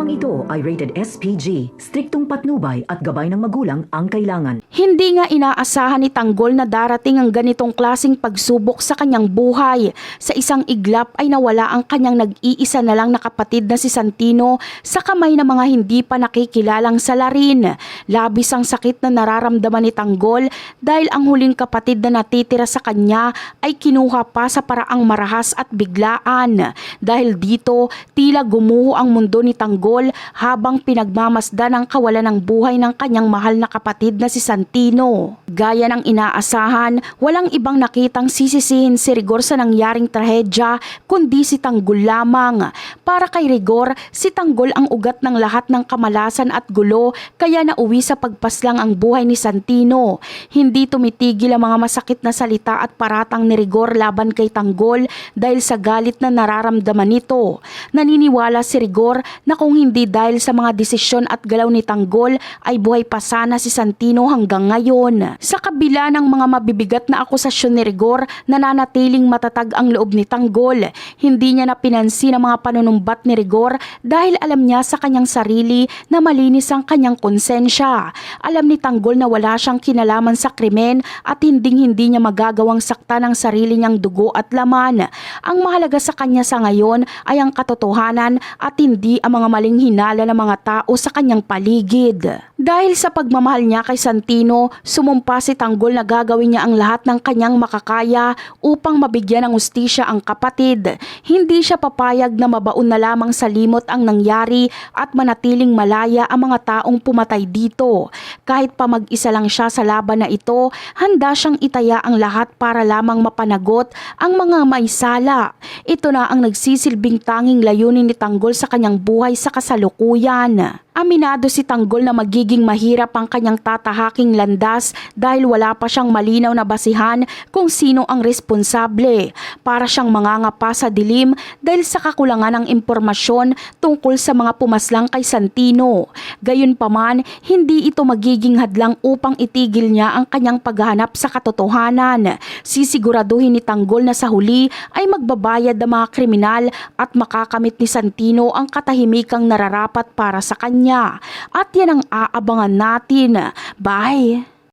Programang ito ay rated SPG, striktong patnubay at gabay ng magulang ang kailangan. Hindi nga inaasahan ni Tanggol na darating ang ganitong klaseng pagsubok sa kanyang buhay. Sa isang iglap ay nawala ang kanyang nag-iisa na lang na kapatid na si Santino sa kamay ng mga hindi pa nakikilalang salarin. Labis ang sakit na nararamdaman ni Tanggol dahil ang huling kapatid na natitira sa kanya ay kinuha pa sa paraang marahas at biglaan. Dahil dito, tila gumuho ang mundo ni Tanggol habang pinagmamasdan ang kawalan ng buhay ng kanyang mahal na kapatid na si Santino. Gaya ng inaasahan, walang ibang nakitang sisisihin si Rigor sa nangyaring trahedya kundi si Tanggol lamang. Para kay Rigor, si Tanggol ang ugat ng lahat ng kamalasan at gulo kaya nauwi sa pagpaslang ang buhay ni Santino. Hindi tumitigil ang mga masakit na salita at paratang ni Rigor laban kay Tanggol dahil sa galit na nararamdaman nito. Naniniwala si Rigor na kung hindi dahil sa mga desisyon at galaw ni Tanggol ay buhay pa sana si Santino hanggang ngayon. Sa kabila ng mga mabibigat na akusasyon ni Rigor, nananatiling matatag ang loob ni Tanggol. Hindi niya napinansin ang mga panunumbat ni Rigor dahil alam niya sa kanyang sarili na malinis ang kanyang konsensya. Alam ni Tanggol na wala siyang kinalaman sa krimen at hindi niya magagawang saktan ang sarili niyang dugo at laman. Ang mahalaga sa kanya sa ngayon ay ang katotohanan at hindi ang mga maling hinala ng mga tao sa kanyang paligid. Dahil sa pagmamahal niya kay Santino, sumumpa si Tanggol na gagawin niya ang lahat ng kanyang makakaya upang mabigyan ng hustisya ang kapatid. Hindi siya papayag na mabaon na lamang sa limot ang nangyari at manatiling malaya ang mga taong pumatay dito. Kahit pa mag-isa lang siya sa laban na ito, handa siyang itaya ang lahat para lamang mapanagot ang mga may sala. Ito na ang nagsisilbing tanging layunin ni Tanggol sa kanyang buhay sa kasalukuyan. Aminado si Tanggol na magiging mahirap ang kanyang tatahaking landas dahil wala pa siyang malinaw na basihan kung sino ang responsable. Para siyang mangangapa sa dilim dahil sa kakulangan ng impormasyon tungkol sa mga pumaslang kay Santino. Gayunpaman, hindi ito magiging hadlang upang itigil niya ang kanyang paghahanap sa katotohanan. Sisiguraduhin ni Tanggol na sa huli ay magbabayad ang mga kriminal at makakamit ni Santino ang katahimikang nararapat para sa kanya. At yan ang aabangan natin. Bye!